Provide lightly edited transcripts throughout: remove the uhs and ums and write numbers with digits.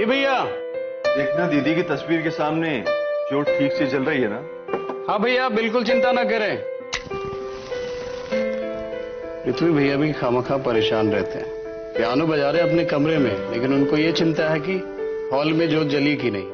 जी भैया। देखना दीदी की तस्वीर के सामने चोट ठीक से चल रही है ना? हाँ भैया, बिल्कुल चिंता ना करें। पृथ्वी भैया भी खामखा परेशान रहते हैं। पियानो बजा रहे अपने कमरे में, लेकिन उनको ये चिंता है कि हॉल में जोत जली कि नहीं।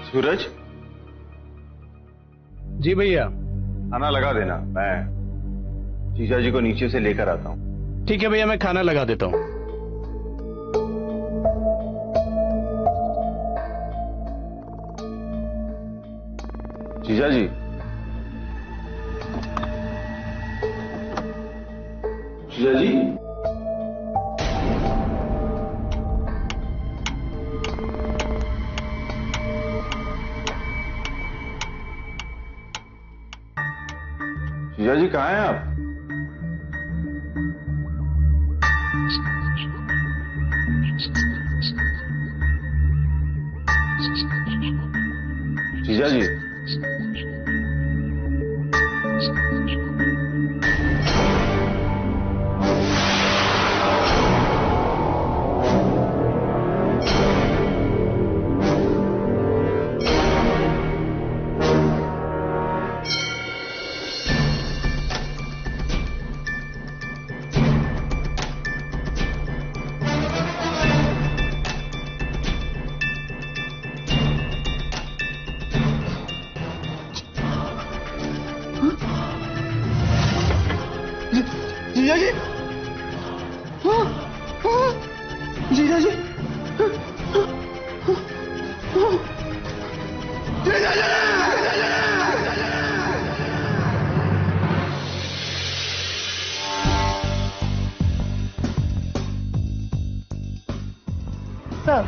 सूरज, जी भैया। खाना लगा देना, मैं जीजा जी को नीचे से लेकर आता हूँ। ठीक है भैया, मैं खाना लगा देता हूँ। जीजा जी, जीजा जी, जीजा जी कहाँ हैं आप? जीजा जी, जीजा जी, हाँ, हाँ, जीजा जी, जीजा जी, सर,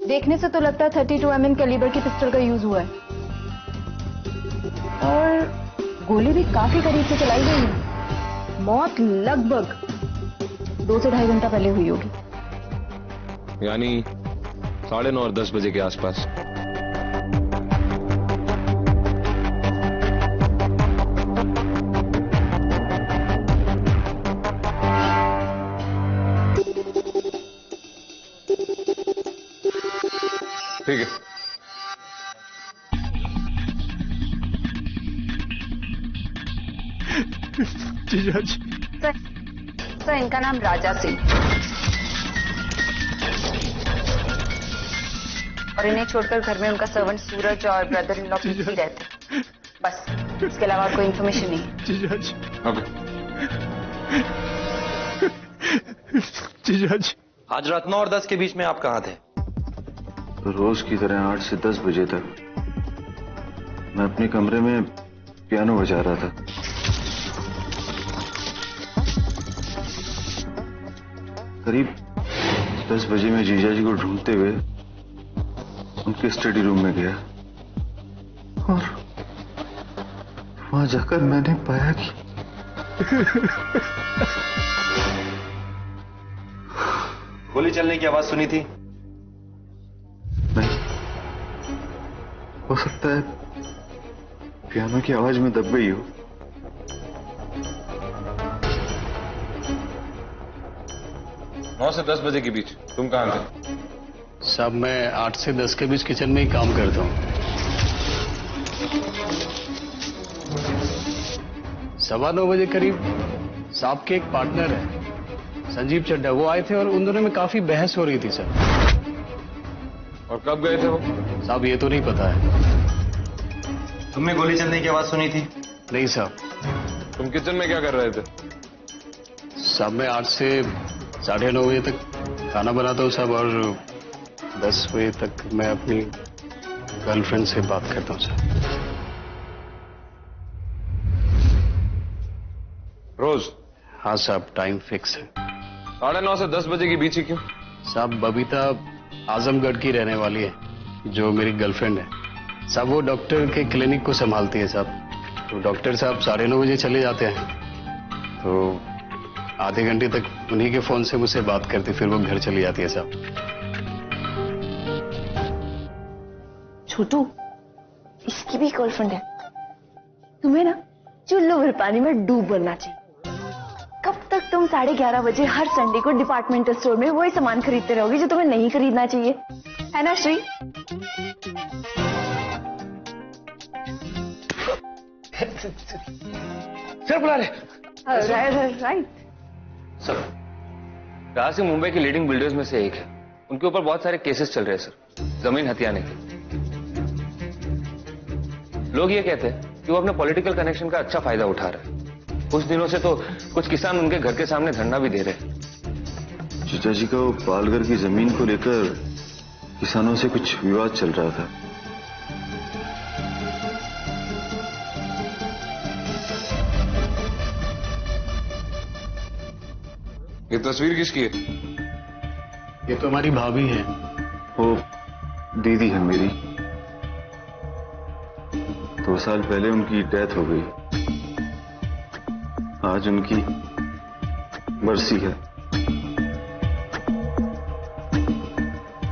देखने से तो लगता है 32 mm कैलिबर की पिस्टल का यूज हुआ है और गोली भी काफी करीब से चलाई गई है। मौत लगभग 2 से 2.5 घंटा पहले हुई होगी, यानी 9:30 और 10 बजे के आसपास। ठीक है। जीजा जी। सर इनका नाम राजा सिंह, और इन्हें छोड़कर घर में उनका सर्वेंट सूरज और ब्रदर इन लॉ पृथ्वी रहते हैं। बस इसके अलावा कोई इन्फॉर्मेशन नहीं। जीजा जी। ओके। जीजा जी, आज रात 9 और 10 के बीच में आप कहाँ थे? तो रोज की तरह 8 से 10 बजे तक मैं अपने कमरे में पियानो बजा रहा था। करीब 10 बजे मैं जीजा जी को ढूंढते हुए उनके स्टडी रूम में गया और वहां जाकर मैंने पाया कि गोली चलने की आवाज सुनी थी? नहीं, हो सकता है पियानो की आवाज में दब गई हो। नौ से 10 बजे के बीच तुम कहाँ थे? साहब मैं 8 से 10 के बीच किचन में ही काम करता हूँ। 9:15 बजे करीब साहब के एक पार्टनर है संजीव चड्ढा, वो आए थे और उन दोनों में काफी बहस हो रही थी सर। और कब गए थे वो? साहब ये तो नहीं पता है। तुमने गोली चलने की आवाज सुनी थी? नहीं साहब। तुम किचन में क्या कर रहे थे? साहब मैं 8 से 9:30 बजे तक खाना बनाता हूँ साहब, और 10 बजे तक मैं अपनी गर्लफ्रेंड से बात करता हूँ साहब। रोज? हाँ साहब, टाइम फिक्स है। 9:30 से 10 बजे के बीच ही क्यों? साहब बबीता आजमगढ़ की रहने वाली है, जो मेरी गर्लफ्रेंड है साहब। वो डॉक्टर के क्लिनिक को संभालती है साहब। तो डॉक्टर साहब 9:30 बजे चले जाते हैं, तो आधे घंटे तक उन्हीं के फोन से मुझसे बात करती, फिर वो घर चली जाती है साहब। छोटू, इसकी भी गर्लफ्रेंड है। तुम्हें ना चुल्लू भर पानी में डूब बनना चाहिए। कब तक तुम 11:30 बजे हर संडे को डिपार्टमेंटल स्टोर में वही सामान खरीदते रहोगे जो तुम्हें नहीं खरीदना चाहिए, है ना श्री? सर बुला रहे। राइट। सर, राज सिंह मुंबई के लीडिंग बिल्डर्स में से एक है। उनके ऊपर बहुत सारे केसेस चल रहे हैं सर, जमीन हथियाने के। लोग ये कहते हैं कि वो अपने पॉलिटिकल कनेक्शन का अच्छा फायदा उठा रहा है। कुछ दिनों से तो कुछ किसान उनके घर के सामने धरना भी दे रहे हैं। जीजा जी का वो पालघर की जमीन को लेकर किसानों से कुछ विवाद चल रहा था। ये तस्वीर किसकी है? ये तो हमारी भाभी है। वो दीदी है मेरी। 2 साल पहले उनकी डेथ हो गई। आज उनकी बरसी है।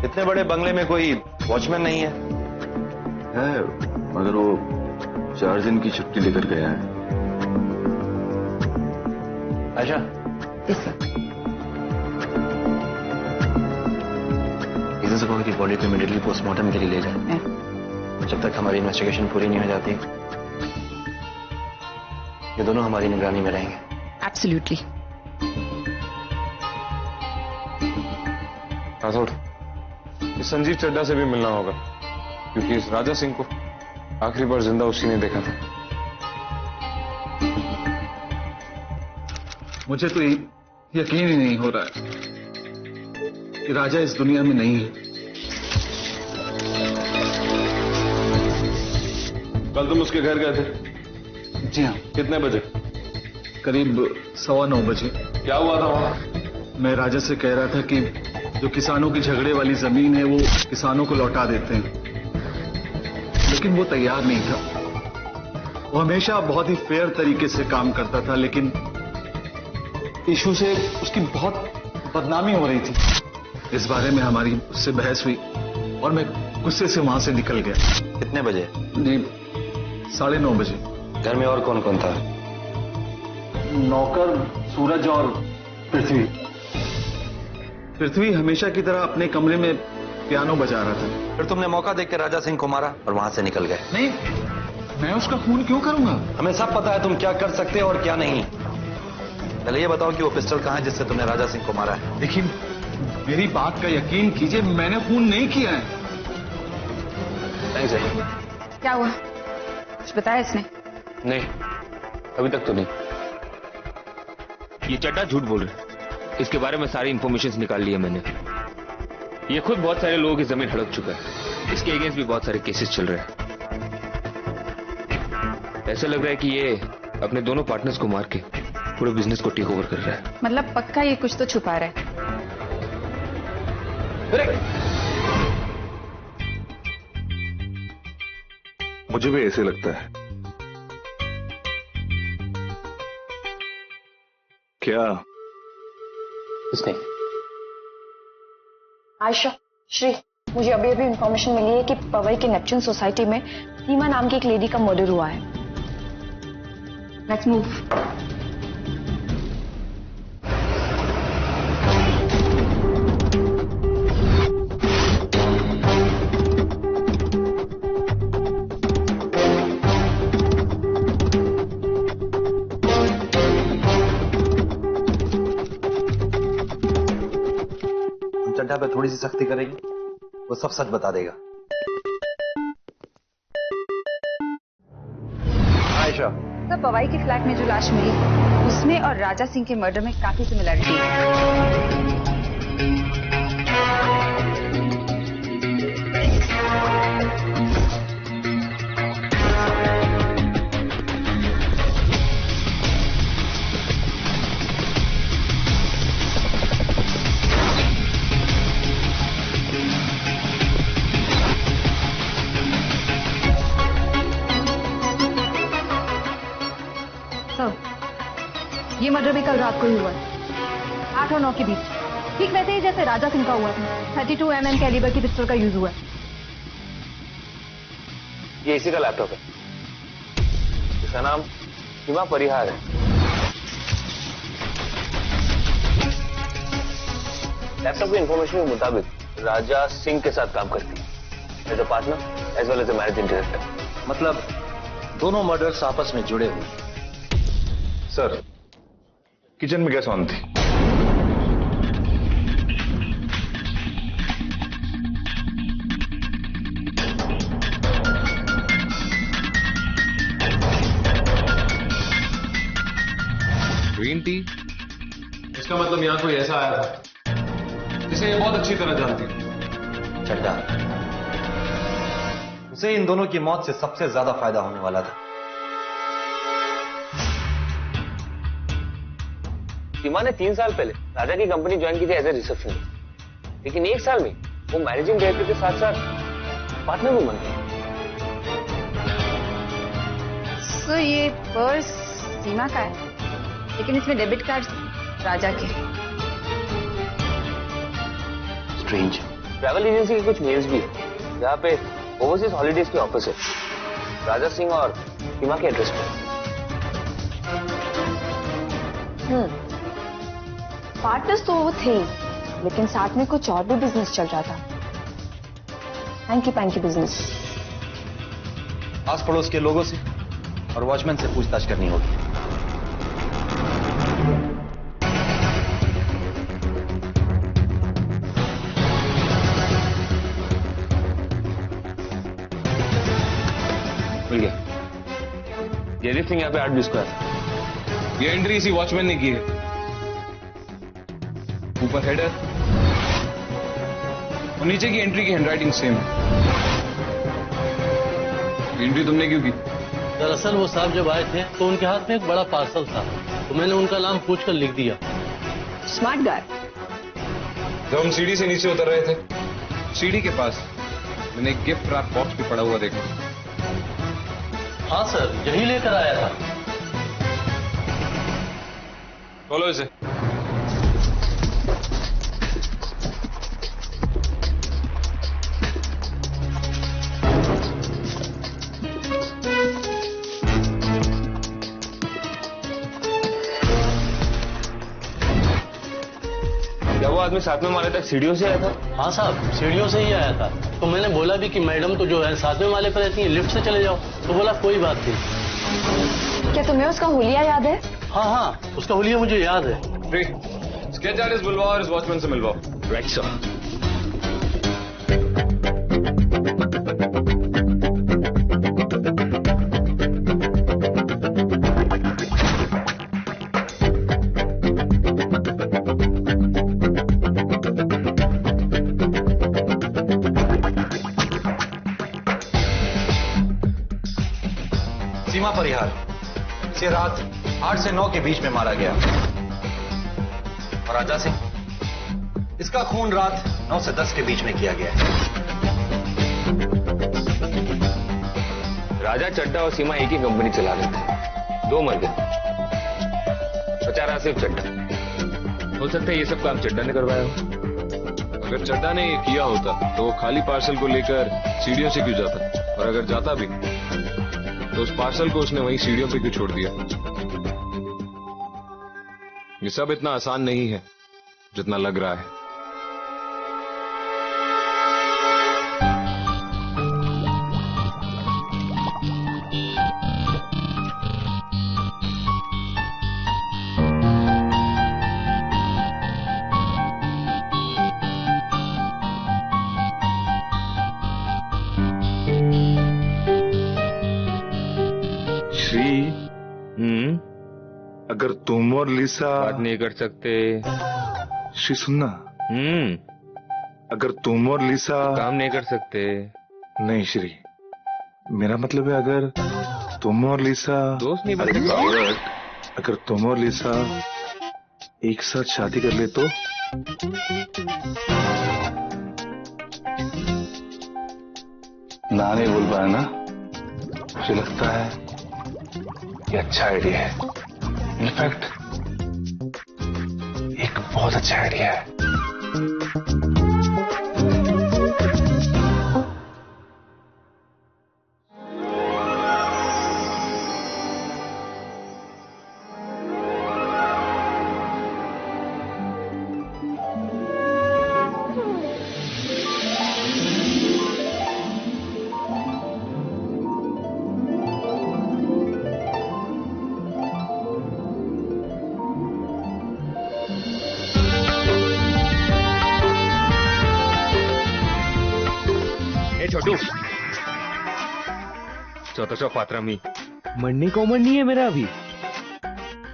इतने बड़े बंगले में कोई वॉचमैन नहीं है? है, मगर वो 4 दिन की छुट्टी लेकर गया है। आयशा, इधर से की बॉडी को इमीडिएटली पोस्टमार्टम के लिए ले जाए। जब तक हमारी इन्वेस्टिगेशन पूरी नहीं हो जाती, ये दोनों हमारी निगरानी में रहेंगे। एब्सोल्युटली। राठौड़, इस संजीव चड्ढा से भी मिलना होगा, क्योंकि इस राजा सिंह को आखिरी बार जिंदा उसी ने देखा था। मुझे तो यकीन ही नहीं हो रहा है कि राजा इस दुनिया में नहीं है। कल तुम उसके घर गए थे? जी हाँ। कितने बजे? करीब 9:15 बजे। क्या हुआ था वहां? मैं राजा से कह रहा था कि जो किसानों की झगड़े वाली जमीन है वो किसानों को लौटा देते हैं, लेकिन वो तैयार नहीं था। वो हमेशा बहुत ही फेयर तरीके से काम करता था, लेकिन इशू से उसकी बहुत बदनामी हो रही थी। इस बारे में हमारी उससे बहस हुई और मैं गुस्से से वहां से निकल गया। कितने बजे? जी 9:30 बजे। घर में और कौन कौन था? नौकर, सूरज और पृथ्वी। पृथ्वी हमेशा की तरह अपने कमरे में पियानो बजा रहा था। फिर तुमने मौका देख के राजा सिंह को मारा और वहां से निकल गए? नहीं, मैं उसका खून क्यों करूंगा? हमें सब पता है तुम क्या कर सकते हो और क्या नहीं। पहले ये बताओ कि वो पिस्टल कहां है जिससे तुमने राजा सिंह को मारा है? लेकिन मेरी बात का यकीन कीजिए, मैंने खून नहीं किया है। नहीं सर। क्या हुआ? कुछ बताया इसने? नहीं, अभी तक तो नहीं। ये चड्ढा झूठ बोल रहा है। इसके बारे में सारी इंफॉर्मेशन निकाल ली है मैंने। ये खुद बहुत सारे लोगों की जमीन हड़प चुका है। इसके अगेंस्ट भी बहुत सारे केसेस चल रहे हैं। ऐसा लग रहा है कि ये अपने दोनों पार्टनर्स को मार के पूरे बिजनेस को टेक ओवर कर रहा है। मतलब पक्का ये कुछ तो छुपा रहा है। मुझे भी ऐसे लगता है। क्या? किसने? आयशा, श्री, मुझे अभी अभी इंफॉर्मेशन मिली है कि पवई के नेपच्यून सोसाइटी में सीमा नाम की एक लेडी का मर्डर हुआ है। Let's move. चड्ढा पे थोड़ी सी सख्ती करेगी? वो सब सच बता देगा। आयशा, सर पवाई के फ्लैट में जो लाश मिली उसमें और राजा सिंह के मर्डर में काफी सिमिलरिटी है। ये मर्डर भी कल रात को ही हुआ है, 8 और 9 के बीच, ठीक वैसे ही जैसे राजा सिंह का हुआ था। 32 mm कैलिबर की पिस्टल का यूज हुआ है। ये इसी का लैपटॉप है, इसका नाम सीमा परिहार है। लैपटॉप की इंफॉर्मेशन के मुताबिक राजा सिंह के साथ काम करती है as a partner as well as a managing director. मतलब दोनों मर्डर्स आपस में जुड़े हुए। सर, किचन में गैस ऑन थी। Green tea? इसका मतलब यहां कोई ऐसा आया था जिसे ये बहुत अच्छी तरह जानती है। चड्डा, उसे इन दोनों की मौत से सबसे ज्यादा फायदा होने वाला था। सीमा ने 3 साल पहले राजा की कंपनी ज्वाइन की थी एज ए रिसेप्शनिस्ट, लेकिन 1 साल में वो मैनेजिंग डायरेक्टर के साथ साथ पार्टनर भी बन गई। सर ये पर्स सीमा का है, लेकिन इसमें डेबिट कार्ड राजा के। स्ट्रेंज। ट्रैवल एजेंसी के कुछ मेल्स भी है जहाँ पे ओवरसीज हॉलीडेज के ऑफिस है राजा सिंह और सीमा के एड्रेस पे। पार्टनर्स तो वो थे, लेकिन साथ में कुछ और भी बिजनेस चल रहा था। Hanky panky business. आस पड़ोस के लोगों से और वॉचमैन से पूछताछ करनी होगी। मिल गया। जयदीप सिंह यहाँ पे 8:20 को आया था। ये एंट्री इसी वॉचमैन ने की है। ऊपर हेडर और नीचे की एंट्री की हैंडराइटिंग सेम है। एंट्री तुमने क्यों की? दरअसल वो साहब जब आए थे तो उनके हाथ में एक बड़ा पार्सल था, तो मैंने उनका नाम पूछकर लिख दिया। Smart guy. जब हम सीढ़ी से नीचे उतर रहे थे, सीढ़ी के पास मैंने एक गिफ्ट रैप बॉक्स भी पड़ा हुआ देखा। हाँ सर, यही लेकर आया था। बोलो इसे। क्या वो आदमी साथ में माले तक सीढ़ियों से आया था? हाँ साहब, सीढ़ियों से ही आया था। तो मैंने बोला भी कि मैडम तो जो है 7वें माले पर रहती है, लिफ्ट से चले जाओ। तो बोला कोई बात नहीं। क्या तुम्हें उसका हुलिया याद है? हाँ, उसका हुलिया मुझे याद है। स्केच आर्टिस्ट बुलवाओ और इस वॉचमैन से मिलवाओ। Right sir. सीमा परिहार इसे रात 8 से 9 के बीच में मारा गया। और राजा सिंह, इसका खून रात 9 से 10 के बीच में किया गया है। राजा, चड्डा और सीमा एक ही कंपनी चला रहे थे। 2 मर गए, बचा रहा सिर्फ चड्डा। हो सकता है ये सब काम चड्डा ने करवाया हो। अगर चड्डा ने ये किया होता तो वो खाली पार्सल को लेकर सीढ़ियों से क्यों जाता? और अगर जाता भी तो उस पार्सल को उसने वहीं सीढ़ियों पे क्यों छोड़ दिया? ये सब इतना आसान नहीं है जितना लग रहा है। अगर तुम और लिसा बात नहीं कर सकते। श्री सुनना, अगर तुम और लिसा काम नहीं कर सकते। नहीं श्री, मेरा मतलब है अगर तुम और लिसा दोस्त नहीं बन सकते। अगर तुम और लिसा एक साथ शादी कर ले तो ना नहीं बोल पाया ना। मुझे लगता है ये अच्छा आइडिया है। इनफैक्ट एक बहुत अच्छा आइडिया है। छोटू चौथा पात्रा मी मरने का उम्र नहीं है मेरा अभी।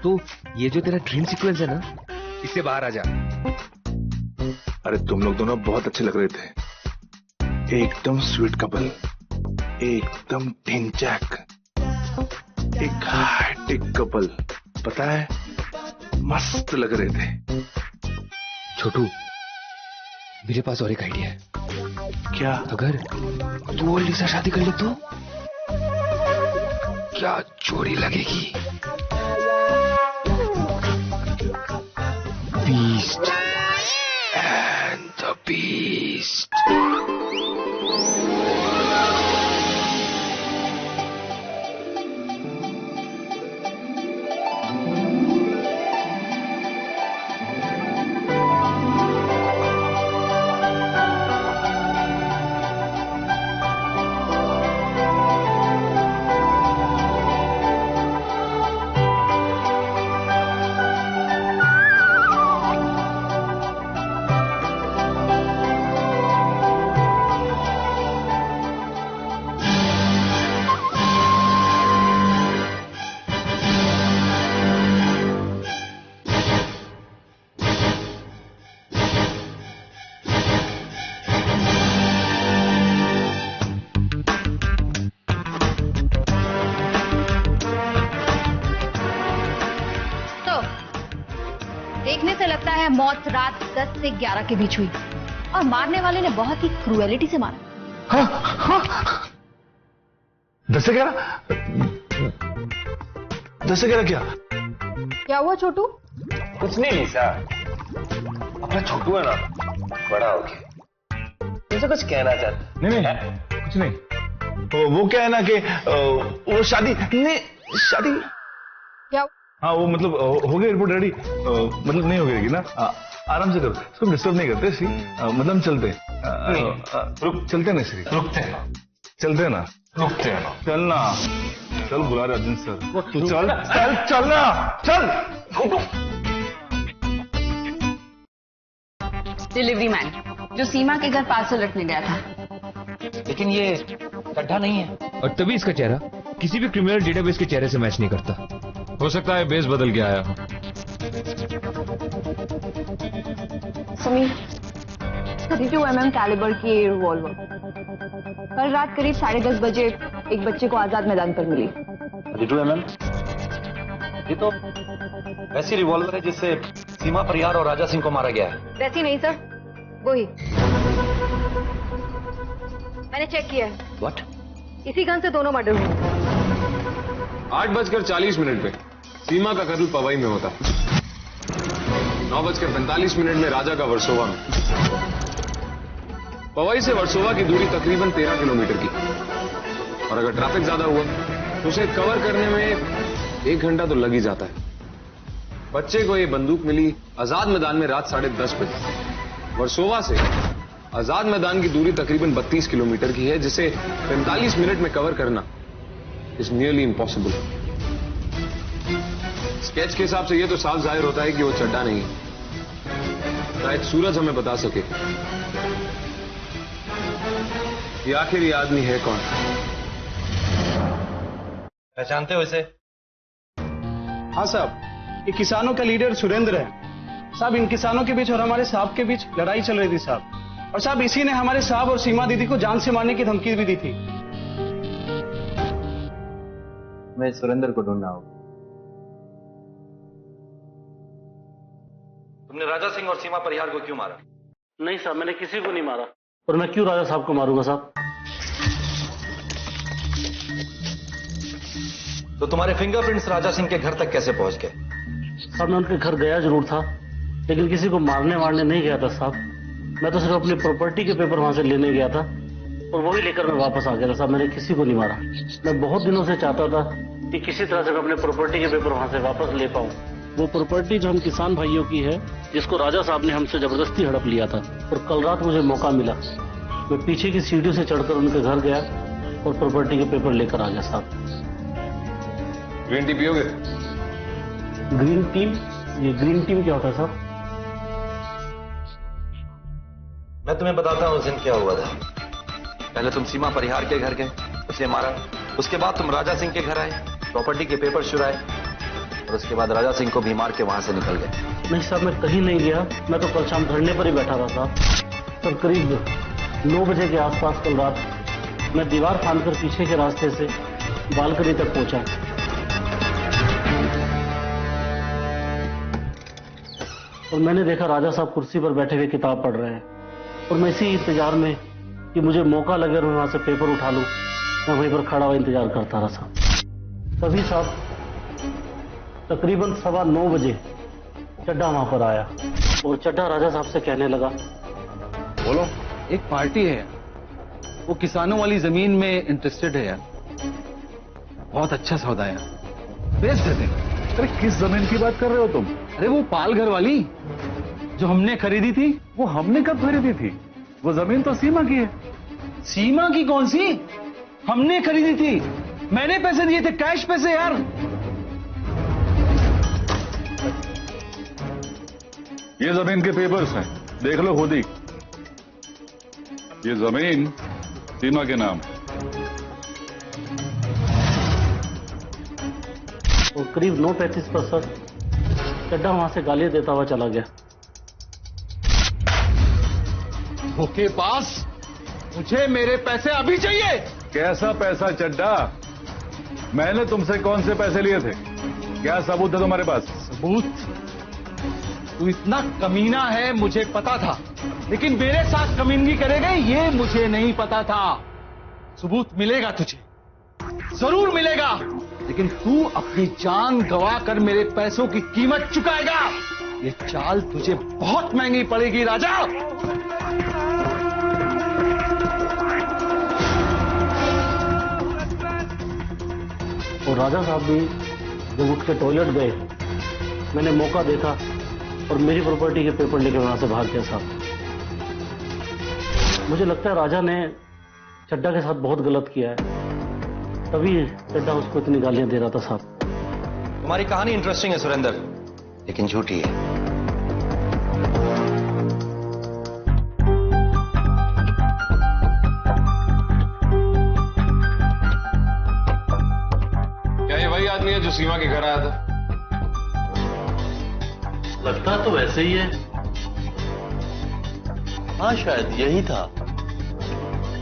तो ये जो तेरा ड्रीम सीक्वेंस है ना, इससे बाहर आ जा। अरे तुम लोग दोनों बहुत अच्छे लग रहे थे, एकदम स्वीट कपल, एकदम ढिंचैक, एक हाईटेक कपल, पता है मस्त लग रहे थे। छोटू मेरे पास और एक आइडिया है। क्या? अगर तू और लिसा शादी कर ले तो क्या चोरी लगेगी? Beast and the beast. देखने से लगता है मौत रात 10 से 11 के बीच हुई और मारने वाले ने बहुत ही क्रूएलिटी से मारा। हाँ, 10 से 11? 10 से 11 क्या? क्या हुआ छोटू? कुछ नहीं लिसा, अपना छोटू है ना, बड़ा हो गया, तुमसे कुछ कहना चाहता। नहीं कुछ नहीं। वो क्या है ना कि वो शादी क्या? हाँ वो मतलब हो गया, रिपोर्ट रेडी, मतलब नहीं हो गई ना। आराम से करो, इसको डिस्टर्ब नहीं करते श्री। मतलब हम चलते चलते ना श्री, चलते ना, चलना, चल बुला रहे अर्जुन सर, तू चलना, चल। डिलीवरी मैन जो सीमा के घर पार्सल रखने गया था। लेकिन ये गड्ढा नहीं है। और तभी इसका चेहरा किसी भी क्रिमिनल डेटाबेस के चेहरे से मैच नहीं करता। हो सकता है बेस बदल के आया हो। समीर, 32 mm कैलिबर की रिवॉल्वर कल रात करीब 10:30 बजे एक बच्चे को आजाद मैदान पर मिली। 32 mm? ये तो वैसी रिवॉल्वर है जिससे सीमा परिहार और राजा सिंह को मारा गया है। वैसी नहीं सर, वही मैंने चेक किया है। व्हाट? इसी गन से दोनों मर्डर हुए। 8:40 पे सीमा का कत्ल पवई में होता, 9:45 में राजा का वर्सोवा में। पवई से वर्सोवा की दूरी तकरीबन 13 किलोमीटर की, और अगर ट्रैफिक ज्यादा हुआ तो उसे कवर करने में 1 घंटा तो लग ही जाता है। बच्चे को यह बंदूक मिली आजाद मैदान में रात 10:30 बजे। वर्सोवा से आजाद मैदान की दूरी तकरीबन 32 किलोमीटर की है, जिसे 45 मिनट में कवर करना इज नियरली इम्पॉसिबल। स्केच के हिसाब से यह तो साफ जाहिर होता है कि वो चड्डा नहीं है। शायद सूरज हमें बता सके ये आखिर ये आदमी है कौन। पहचानते हो इसे? हाँ साहब, ये किसानों का लीडर सुरेंद्र है साहब। इन किसानों के बीच और हमारे साहब के बीच लड़ाई चल रही थी साहब, और साहब इसी ने हमारे साहब और सीमा दीदी को जान से मारने की धमकी भी दी थी। मैं सुरेंद्र को ढूंढना होगा। तुमने राजा सिंह और सीमा परिहार को क्यों मारा? नहीं साहब, मैंने किसी को नहीं मारा। और मैं क्यों राजा साहब को मारूंगा साहब? तो तुम्हारे फिंगरप्रिंट्स राजा सिंह के घर तक कैसे पहुंच गए? साहब मैं उनके घर गया जरूर था, लेकिन किसी को मारने वारने नहीं गया था साहब। मैं तो सिर्फ अपनी प्रॉपर्टी के पेपर वहां से लेने गया था और वही लेकर मैं वापस आ गया था साहब। मैंने किसी को नहीं मारा। मैं बहुत दिनों से चाहता था कि किसी तरह से मैं अपने प्रॉपर्टी के पेपर वहां से वापस ले पाऊं। वो प्रॉपर्टी जो हम किसान भाइयों की है, जिसको राजा साहब ने हमसे जबरदस्ती हड़प लिया था। और कल रात मुझे मौका मिला, मैं पीछे की सीढ़ी से चढ़कर उनके घर गया और प्रॉपर्टी के पेपर लेकर आ गया साहब। ग्रीन टी पियोगे? Green tea? ये ग्रीन टी क्या होता है साहब? मैं तुम्हें बताता हूं उस दिन क्या हुआ था। पहले तुम सीमा परिहार के घर गए, उसे मारा। उसके बाद तुम राजा सिंह के घर आए, प्रॉपर्टी के पेपर चुराए, और उसके बाद राजा सिंह को भी मार के वहां से निकल गए। नहीं साहब, मैं कहीं नहीं गया। मैं तो कल शाम धरने पर ही बैठा रहा था सर। करीब 9 बजे के आसपास कल रात मैं दीवार फांदकर पीछे के रास्ते से बालकनी तक पहुंचा। और मैंने देखा राजा साहब कुर्सी पर बैठे हुए किताब पढ़ रहे हैं, और मैं इसी इंतजार में कि मुझे मौका लगे और मैं वहां से पेपर उठा लूं, मैं वहीं पर खड़ा हुआ इंतजार करता रहा साहब। तभी साहब तकरीबन 9:15 बजे चड्ढा वहां पर आया और चड्ढा राजा साहब से कहने लगा, बोलो। एक पार्टी है, वो किसानों वाली जमीन में इंटरेस्टेड है यार। बहुत अच्छा सौदा है, बेच देते हैं। अरे किस जमीन की बात कर रहे हो तुम? अरे वो पालघर वाली जो हमने खरीदी थी। वो हमने कब खरीदी थी? वो जमीन तो सीमा की है। सीमा की कौन सी? हमने खरीदी थी, मैंने पैसे दिए थे, कैश पैसे यार। ये जमीन के पेपर्स हैं, देख लो खुद ही। ये जमीन सीमा के नाम। और करीब 9:35 पर सर चड्ढा वहां से गालियां देता हुआ चला गया। धोखे पास, मुझे मेरे पैसे अभी चाहिए। कैसा पैसा चड्ढा? मैंने तुमसे कौन से पैसे लिए थे? क्या सबूत है तुम्हारे पास? सबूत? तू इतना कमीना है मुझे पता था, लेकिन मेरे साथ कमीनगी करेगा ये मुझे नहीं पता था। सबूत मिलेगा तुझे, जरूर मिलेगा, लेकिन तू अपनी जान गवा कर मेरे पैसों की कीमत चुकाएगा। ये चाल तुझे बहुत महंगी पड़ेगी राजा। और राजा साहब भी जब उठ के टॉयलेट गए, मैंने मौका देखा और मेरी प्रॉपर्टी के पेपर लेके वहां से भाग गया साहब। मुझे लगता है राजा ने चड्ढा के साथ बहुत गलत किया है, तभी चड्ढा उसको इतनी गालियां दे रहा था साहब। तुम्हारी कहानी इंटरेस्टिंग है सुरेंद्र, लेकिन झूठी है। क्या ये वही आदमी है जो सीमा के घर आया था? लगता तो वैसे ही है। हाँ शायद यही था।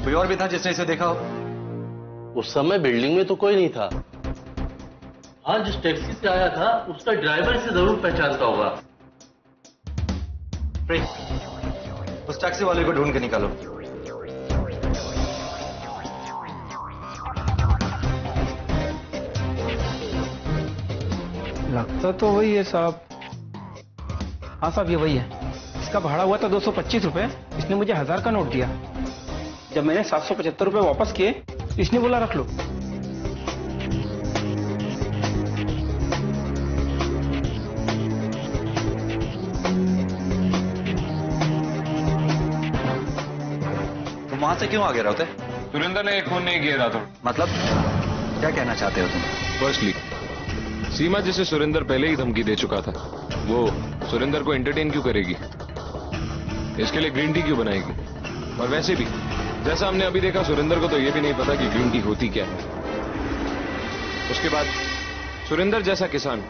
कोई और भी था जिसने इसे देखा हो? उस समय बिल्डिंग में तो कोई नहीं था। हाँ, जिस टैक्सी से आया था उसका ड्राइवर से जरूर पहचानता होगा। उस टैक्सी वाले को ढूंढ के निकालो। लगता तो वही है साहब। हाँ साहब, ये वही है। इसका भाड़ा हुआ था 225 रुपए। इसने मुझे 1000 का नोट दिया। जब मैंने 775 रुपए वापस किए, इसने बोला रख लो। तुम वहां से क्यों आ गए रहते? सुरेंद्र ने खून नहीं किया था। मतलब क्या कहना चाहते हो तुम? फर्स्टली, सीमा जिसे सुरेंद्र पहले ही धमकी दे चुका था, वो सुरेंद्र को एंटरटेन क्यों करेगी? इसके लिए ग्रीन टी क्यों बनाएगी? और वैसे भी जैसा हमने अभी देखा, सुरेंद्र को तो ये भी नहीं पता कि ग्रीन टी होती क्या है। उसके बाद सुरेंद्र जैसा किसान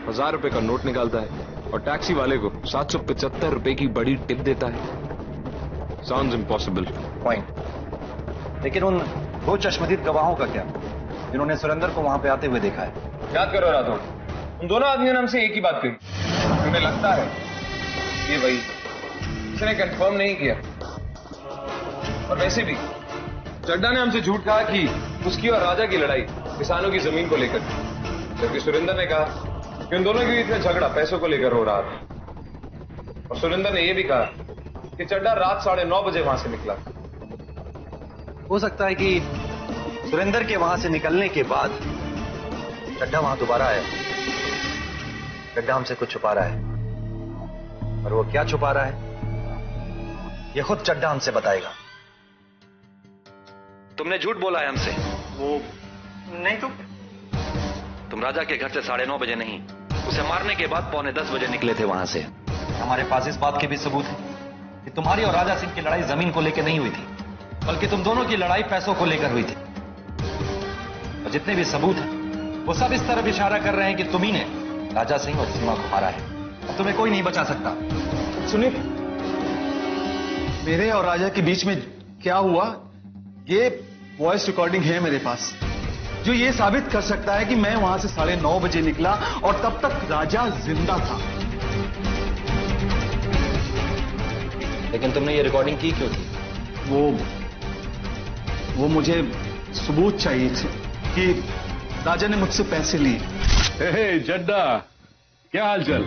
1000 रुपए का नोट निकालता है और टैक्सी वाले को 775 रुपए की बड़ी टिप देता है। Sounds impossible. पॉइंट। लेकिन उन 2 चश्मदीद गवाहों का क्या, जिन्होंने सुरेंद्र को वहां पे आते हुए देखा है? याद करो राठौड़, उन दोनों आदमियों ने हमसे एक ही बात कही। हमें लगता है ये वही, इसने कंफर्म नहीं किया। और वैसे भी चड्डा ने हमसे झूठ कहा कि उसकी और राजा की लड़ाई किसानों की जमीन को लेकर, जबकि सुरेंद्र ने कहा कि उन दोनों के बीच में झगड़ा पैसों को लेकर हो रहा था। और सुरेंद्र ने यह भी कहा कि चड्डा रात 9:30 बजे वहां से निकला। हो सकता है कि सुरेंद्र के वहां से निकलने के बाद चड्डा वहां दोबारा आया। चड्डा हमसे कुछ छुपा रहा है, और वो क्या छुपा रहा है ये खुद चड्डा हमसे बताएगा। तुमने झूठ बोला है हमसे। वो नहीं तो तुम राजा के घर से 9:30 बजे नहीं, उसे मारने के बाद 9:45 बजे निकले थे वहां से। हमारे पास इस बात के भी सबूत है कि तुम्हारी और राजा सिंह की लड़ाई जमीन को लेकर नहीं हुई थी, बल्कि तुम दोनों की लड़ाई पैसों को लेकर हुई थी। और जितने भी सबूत हैं वो सब इस तरफ इशारा कर रहे हैं कि तुम ही ने राजा सिंह और सीमा को मारा है। अब तुम्हें कोई नहीं बचा सकता। सुनिए, मेरे और राजा के बीच में क्या हुआ, ये वॉइस रिकॉर्डिंग है मेरे पास, जो ये साबित कर सकता है कि मैं वहां से 9:30 बजे निकला और तब तक राजा जिंदा था। लेकिन तुमने ये रिकॉर्डिंग की क्यों थी? वो मुझे सबूत चाहिए थे कि राजा ने मुझसे पैसे लिए। हे चड्डा, क्या हाल चाल?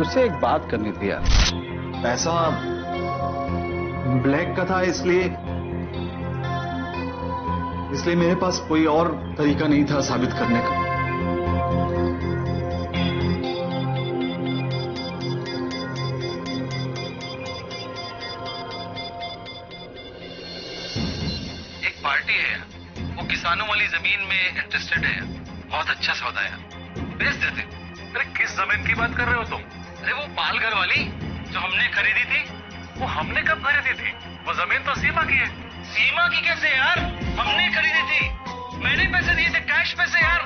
उससे एक बात करनी थी यार। पैसा ब्लैक का था, इसलिए मेरे पास कोई और तरीका नहीं था साबित करने का। एक पार्टी है, वो किसानों वाली जमीन में इंटरेस्टेड है। बहुत अच्छा सौदा है, बेच देते। अरे किस जमीन की बात कर रहे हो तुम? अरे वो पालघर वाली जो हमने खरीदी थी। वो हमने कब खरीदी थी? वो जमीन तो सीमा की है। सीमा की कैसे यार? हमने खरीदी थी, मैंने पैसे दिए थे, कैश पैसे यार।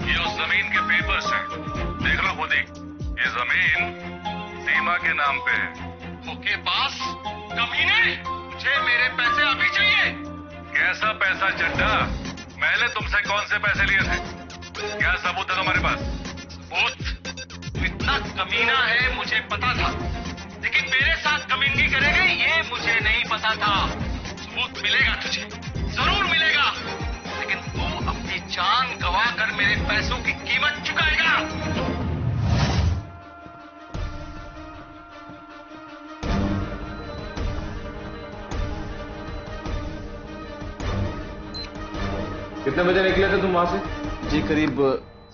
ये उस जमीन के पेपर्स हैं, देख लो खुद ही। ये जमीन सीमा के नाम पे है। ओके पास कमीने, मुझे मेरे पैसे अभी चाहिए। कैसा पैसा चड्डा? मैंने तुमसे कौन से पैसे लिए थे? क्या सबूत है तुम्हारे पास? सबूत? इतना कमीना है मुझे पता था, लेकिन मेरे साथ कमीनगी करेगा ये मुझे नहीं पता था। सबूत मिलेगा तुझे, जरूर मिलेगा, लेकिन तू अपनी जान गवा कर मेरे पैसों की कीमत चुकाएगा। कितने बजे निकले थे तुम वहां से? जी करीब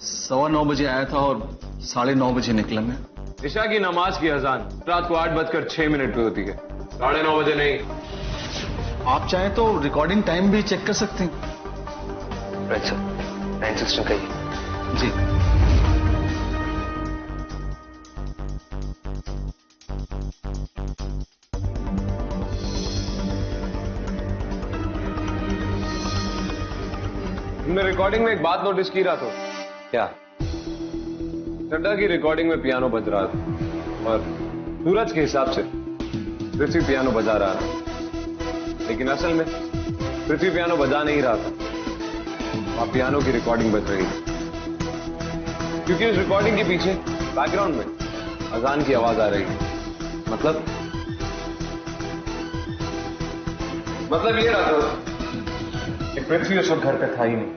9:15 बजे आया था और 9:30 बजे निकला मैं। ईशा की नमाज की अजान रात को 8:06 पे होती है, 9:30 बजे नहीं। आप चाहें तो रिकॉर्डिंग टाइम भी चेक कर सकते हैं। राइट सर, 9:16 कहिए। जी तुमने रिकॉर्डिंग में एक बात नोटिस की रहा था क्या? चड्डा की रिकॉर्डिंग में पियानो बज रहा था और सूरज के हिसाब से पृथ्वी पियानो बजा रहा था, लेकिन असल में पृथ्वी पियानो बजा नहीं रहा था, वहां पियानो की रिकॉर्डिंग बज रही थी, क्योंकि उस रिकॉर्डिंग के पीछे बैकग्राउंड में अजान की आवाज आ रही थी। मतलब ये रहा था कि पृथ्वी उस वक्त घर पे था ही नहीं।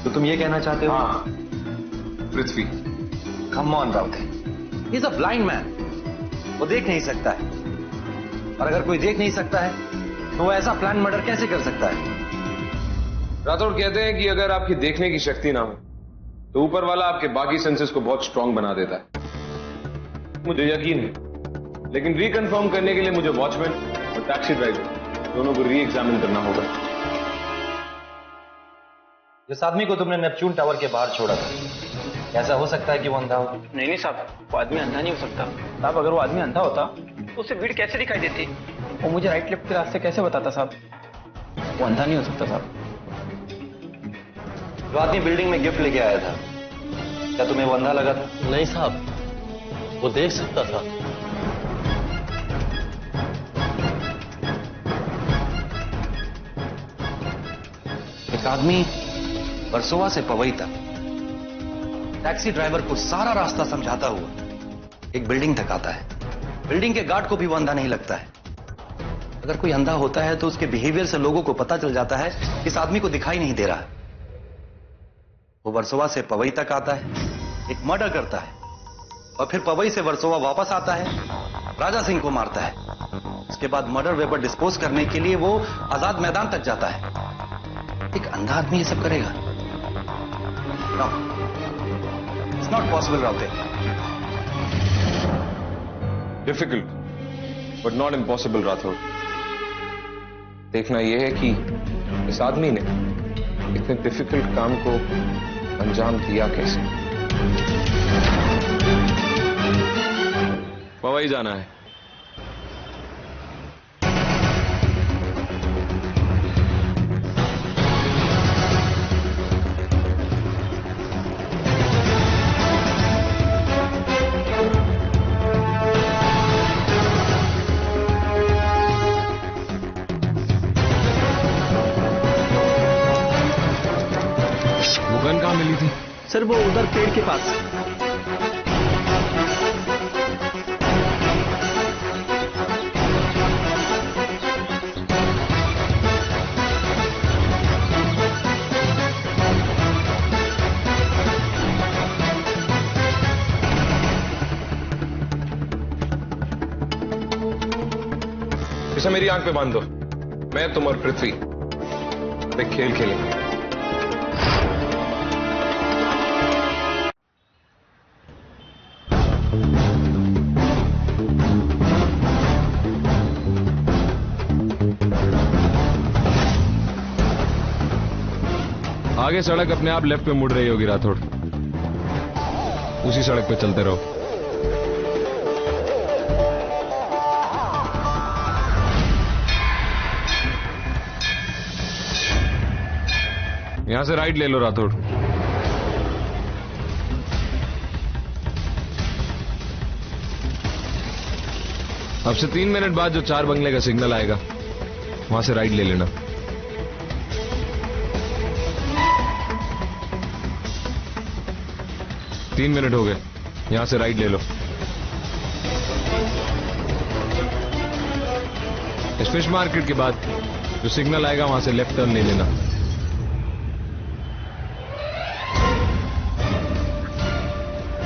तो तुम ये कहना चाहते हो? हाँ, Prithvi. Come on Raut, he is a blind man, वो देख नहीं सकता है, और अगर कोई देख नहीं सकता है तो वो ऐसा प्लान मर्डर कैसे कर सकता है? राठौड़ कहते हैं कि अगर आपकी देखने की शक्ति ना हो तो ऊपर वाला आपके बाकी सेंसेस को बहुत स्ट्रांग बना देता है। मुझे यकीन है, लेकिन रिकन्फर्म करने के लिए मुझे वॉचमैन और टैक्सी ड्राइवर दोनों को री एग्जामिन करना होगा। जिस आदमी को तुमने नेपच्यून टावर के बाहर छोड़ा था, ऐसा हो सकता है कि वो अंधा हो? नहीं साहब, वो आदमी अंधा नहीं हो सकता साहब। अगर वो आदमी अंधा होता तो उसे भीड़ कैसे दिखाई देती? वो मुझे राइट लेफ्ट के रास्ते कैसे बताता साहब? वो अंधा नहीं हो सकता साहब। जो आदमी बिल्डिंग में गिफ्ट लेके आया था, क्या तुम्हें वो अंधा लगा था? नहीं साहब, वो देख सकता था। एक आदमी वर्सोवा से पवई तक टैक्सी ड्राइवर को सारा रास्ता समझाता हुआ एक बिल्डिंग तक आता है। बिल्डिंग के गार्ड को भी वो अंधा नहीं लगता है। अगर कोई अंधा होता है तो उसके बिहेवियर से लोगों को पता चल जाता है कि इस आदमी को दिखाई नहीं दे रहा है। वो वर्सोवा से पवई तक आता है, एक मर्डर करता है, और फिर पवई से वर्सोवा वापस आता है, राजा सिंह को मारता है। उसके बाद मर्डर वेपर डिस्पोज करने के लिए वो आजाद मैदान तक जाता है। एक अंधा आदमी ये सब करेगा? No. It's not possible, Raute. Difficult but not impossible Rathore. देखना यह है कि इस आदमी ने इतने डिफिकल्ट काम को अंजाम दिया कैसे। पवई जाना है। गन कहाँ मिली थी? सर वो उधर पेड़ के पास। इसे मेरी आंख पे बांध दो। मैं, तुम और पृथ्वी एक खेल खेलेंगे। आगे सड़क अपने आप लेफ्ट पे मुड़ रही होगी राठौड़, उसी सड़क पे चलते रहो। यहां से राइट ले लो राठौड़। अब से 3 मिनट बाद जो 4 बंगले का सिग्नल आएगा वहां से राइट ले लेना। तीन मिनट हो गए, यहां से राइट ले लो। इस फिश मार्केट के बाद जो सिग्नल आएगा वहां से लेफ्ट टर्न ले लेना।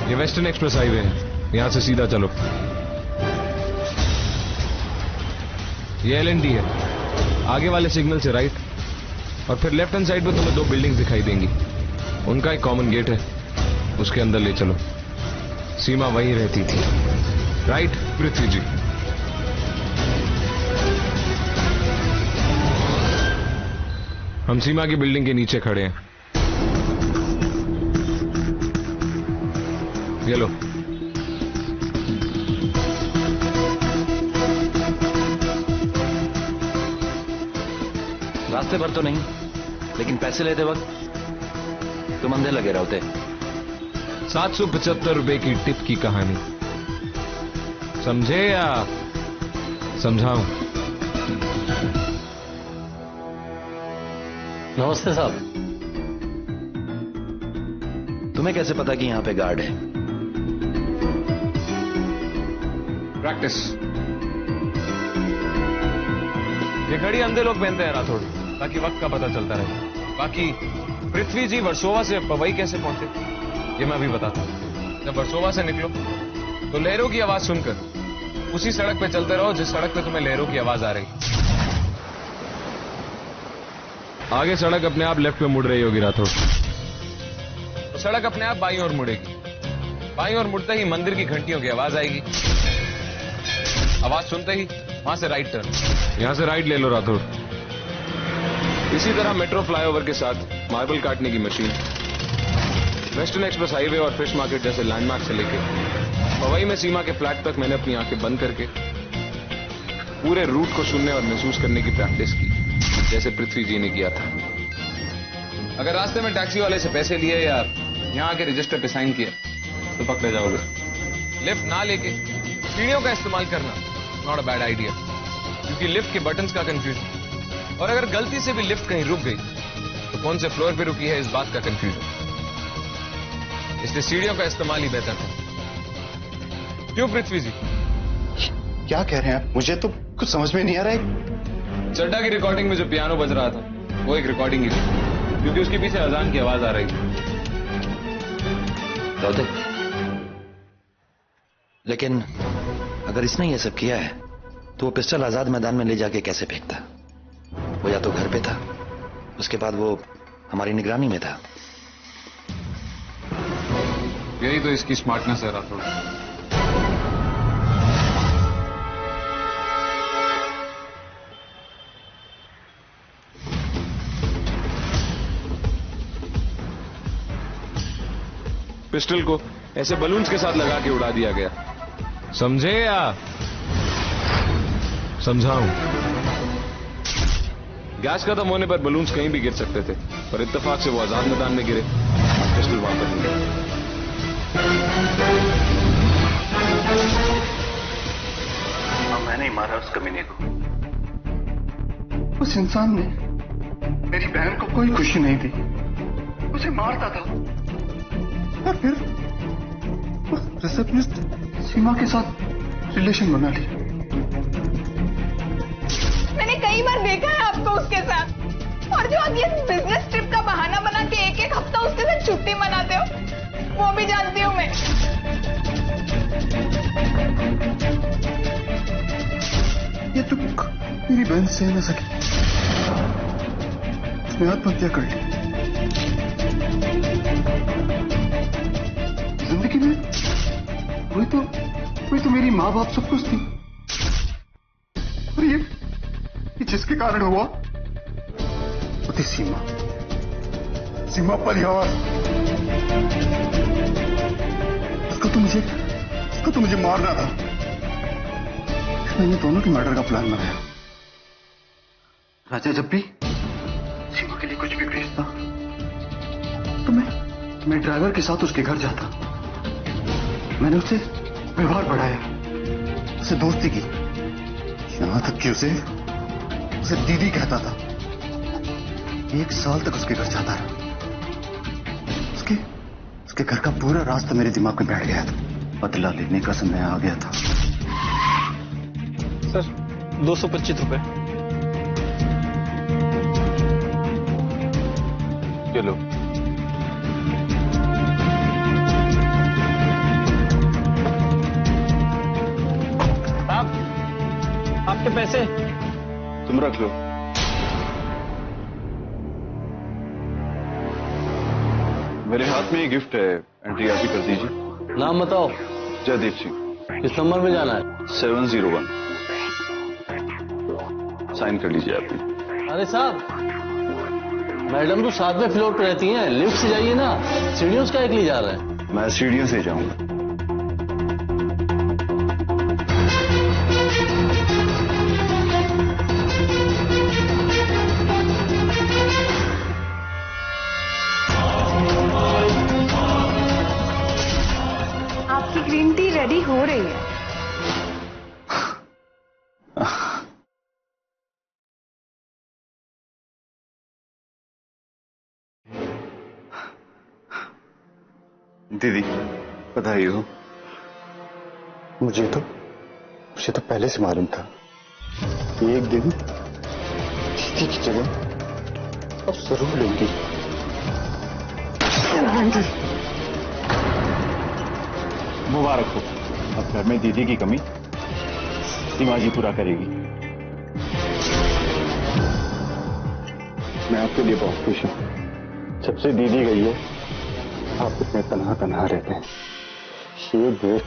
ये वेस्टर्न एक्सप्रेस हाईवे है, यहां से सीधा चलो। ये LNT है, आगे वाले सिग्नल से राइट, और फिर लेफ्ट हैंड साइड पे तुम्हें 2 बिल्डिंग्स दिखाई देंगी। उनका एक कॉमन गेट है, उसके अंदर ले चलो। सीमा वहीं रहती थी। राइट पृथ्वी जी? हम सीमा की बिल्डिंग के नीचे खड़े हैं। ये लो। रास्ते भर तो नहीं, लेकिन पैसे लेते वक्त तुम अंधे लगे रहते। 775 रुपए की टिप की कहानी, समझे या समझाऊं? नमस्ते साहब। तुम्हें कैसे पता कि यहां पे गार्ड है? प्रैक्टिस। ये घड़ी अंधे लोग पहनते हैं राठौड़, ताकि वक्त का पता चलता रहे। बाकी पृथ्वी जी वर्सोवा से पवई कैसे पहुंचे ये मैं अभी बताता हूं। जब वर्सोवा से निकलो तो लहरों की आवाज सुनकर उसी सड़क पे चलते रहो जिस सड़क पे तुम्हें लहरों की आवाज आ रही। आगे सड़क अपने आप लेफ्ट पे मुड़ रही होगी राठौड़, तो सड़क अपने आप बाईं ओर मुड़ेगी। बाईं ओर मुड़ते ही मंदिर की घंटियों की आवाज आएगी। आवाज सुनते ही वहां से राइट टर्न। यहां से राइट ले लो राठौड़। इसी तरह मेट्रो फ्लाईओवर के साथ मार्बल काटने की मशीन, वेस्टर्न एक्सप्रेस हाईवे और फिश मार्केट जैसे लैंडमार्क से लेकर पवई में सीमा के फ्लैट तक मैंने अपनी आंखें बंद करके पूरे रूट को सुनने और महसूस करने की प्रैक्टिस की। जैसे पृथ्वी जी ने किया था। अगर रास्ते में टैक्सी वाले से पैसे लिए या यहां आके रजिस्टर पे साइन किया तो पकड़े जाओगे। लिफ्ट ना लेके सीढ़ियों का इस्तेमाल करना नॉट अ बैड आइडिया, क्योंकि लिफ्ट के बटन्स का कंफ्यूजन, और अगर गलती से भी लिफ्ट कहीं रुक गई तो कौन से फ्लोर पे रुकी है इस बात का कंफ्यूजन। इसलिए सीढ़ियों का इस्तेमाल ही बेहतर है। क्यों पृथ्वी जी? क्या कह रहे हैं आप? मुझे तो कुछ समझ में नहीं आ रहा है। चड्डा की रिकॉर्डिंग में जो पियानो बज रहा था वो एक रिकॉर्डिंग ही थी, क्योंकि उसके पीछे अजान की आवाज आ रही थी। लेकिन अगर इसने ये सब किया है तो वो पिस्टल आजाद मैदान में ले जाके कैसे फेंकता? वो या तो घर पे था, उसके बाद वो हमारी निगरानी में था। यही तो इसकी स्मार्टनेस है राठौड़। पिस्टल को ऐसे बलून्स के साथ लगा के उड़ा दिया गया। समझे या समझाऊं? गैस खत्म होने पर बलून्स कहीं भी गिर सकते थे, पर इत्तेफाक से वो आजाद मैदान में गिरे। पिस्टल वहां पर नहीं। मैंने ही मारा उस कमीने को। उस इंसान ने मेरी बहन को कोई खुशी नहीं दी, उसे मारता था। और फिर उस रिसेप्शनिस्ट सीमा के साथ रिलेशन बना लिया। मैंने कई बार देखा है आपको उसके साथ, और जो आप ये बिजनेस ट्रिप का बहाना बना के एक एक हफ्ता उसके साथ छुट्टी मनाते हो, वो भी जानती हूँ मैं। ये दुख मेरी बहन सह न सकी, उसने आत्महत्या कर ली। जिंदगी में वही तो मेरी माँ बाप सब कुछ थी, और ये जिसके कारण हुआ वो थी सीमा परिहार। उसको तो मुझे मारना था। मैंने दोनों के मर्डर का प्लान बनाया। राजा जब भी सीमा के लिए कुछ भी भेजता तो मैं ड्राइवर के साथ उसके घर जाता। मैंने उससे व्यवहार बढ़ाया, उससे दोस्ती की, यहां तक कि उसे दीदी कहता था। 1 साल तक उसके घर जाता रहा। उसके घर का पूरा रास्ता मेरे दिमाग में बैठ गया था। बदला लेने का समय आ गया था। सर 225 रुपए। चलो आपके पैसे तुम रख लो। मेरे हाथ में ये गिफ्ट है, एंट्री आप ही कर दीजिए। नाम बताओ। जयदीप सिंह। किस नंबर में जाना है? 701। साइन कर लीजिए आप भी। अरे साहब, मैडम तो 7वें फ्लोर पे रहती हैं, लिफ्ट से जाइए ना, सीढ़ियों से काहे के लिए जा रहे हैं? मैं सीढ़ियों से जाऊंगा। आपकी ग्रीन टी रेडी हो रही है। दीदी बधाई हो। मुझे तो पहले से मालूम था कि एक दिन दीदी की जगह अब जरूर लेंगी। मुबारक हो, अब घर में दीदी की कमी सीमा जी पूरा करेगी। मैं आपके लिए बहुत खुश हूं। जब से दीदी गई है आप इतने तन्हा रहते हैं। ये देश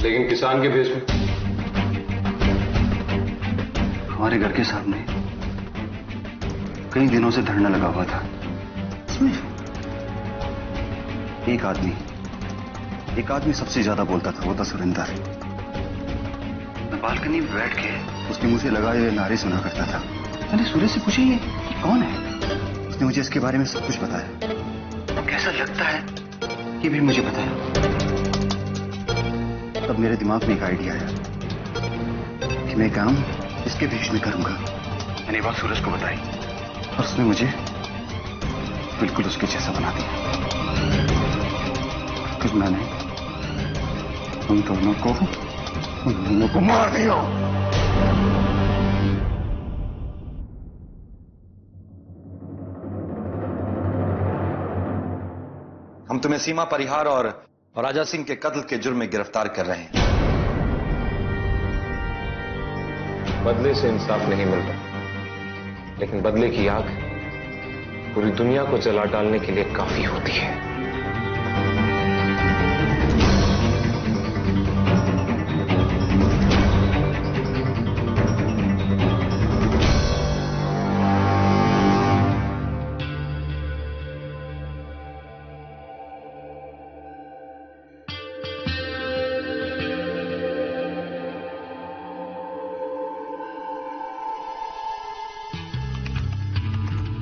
लेकिन किसान के भेष में? हमारे घर के सामने कई दिनों से धरना लगा हुआ था। इसमें एक आदमी सबसे ज्यादा बोलता था, वो था सुरेंदर। मैं बालकनी में बैठ के उसके मुंह से लगाए हुए नारे सुना करता था। मैंने सूरज से पूछा ये कौन है? उसने मुझे इसके बारे में सब कुछ बताया। कैसा लगता है ये भी मुझे बताया। तब मेरे दिमाग में एक आइडिया आया कि मैं काम इसके भेष में करूंगा। मैंने ये बात सूरज को बताई और उसने मुझे बिल्कुल उसके जैसा बना दिया। फिर मैंने उन दोनों को मार दिया। हम तुम्हें सीमा परिहार और राजा सिंह के कत्ल के जुर्म में गिरफ्तार कर रहे हैं। बदले से इंसाफ नहीं मिल रहा, लेकिन बदले की आग पूरी दुनिया को जला डालने के लिए काफी होती है।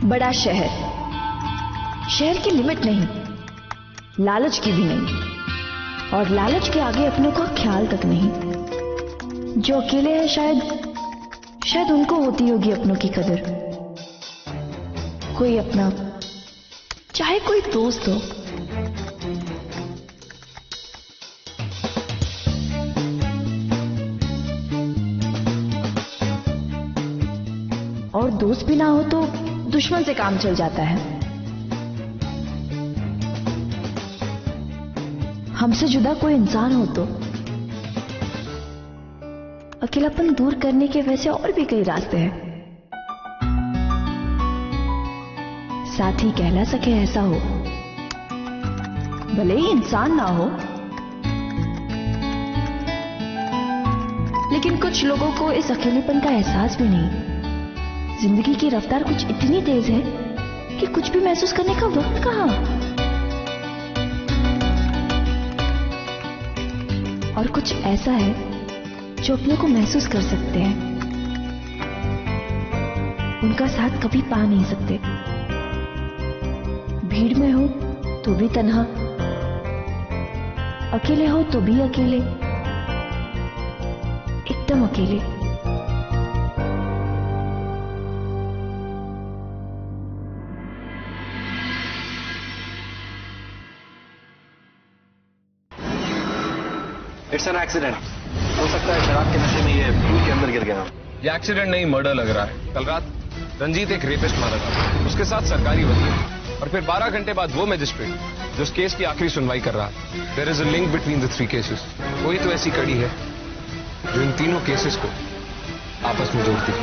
बड़ा शहर की लिमिट नहीं, लालच की भी नहीं, और लालच के आगे अपनों का ख्याल तक नहीं। जो अकेले हैं शायद उनको होती होगी अपनों की कदर। कोई अपना, चाहे कोई दोस्त हो, और दोस्त भी ना हो तो दुश्मन से काम चल जाता है। हमसे जुदा कोई इंसान हो तो अकेलापन दूर करने के वैसे और भी कई रास्ते हैं। साथी कहला सके ऐसा हो, भले ही इंसान ना हो, लेकिन कुछ लोगों को इस अकेलेपन का एहसास भी नहीं। जिंदगी की रफ्तार कुछ इतनी तेज है कि कुछ भी महसूस करने का वक्त कहां। और कुछ ऐसा है जो अपने को महसूस कर सकते हैं, उनका साथ कभी पा नहीं सकते। भीड़ में हो तो भी तन्हा, अकेले हो तो भी अकेले, एकदम अकेले। It's an accident. हो सकता है शराब के नशे में ये पुल के अंदर गिर गया। ये एक्सीडेंट नहीं, मर्डर लग रहा है। कल रात रंजीत एक रेपिस्ट मारा था, उसके साथ सरकारी वकील, और फिर 12 घंटे बाद वो मैजिस्ट्रेट जो उस केस की आखिरी सुनवाई कर रहा है। There is a link between the 3 cases. कोई तो ऐसी कड़ी है जो इन तीनों केसेस को आपस में जोड़ती है।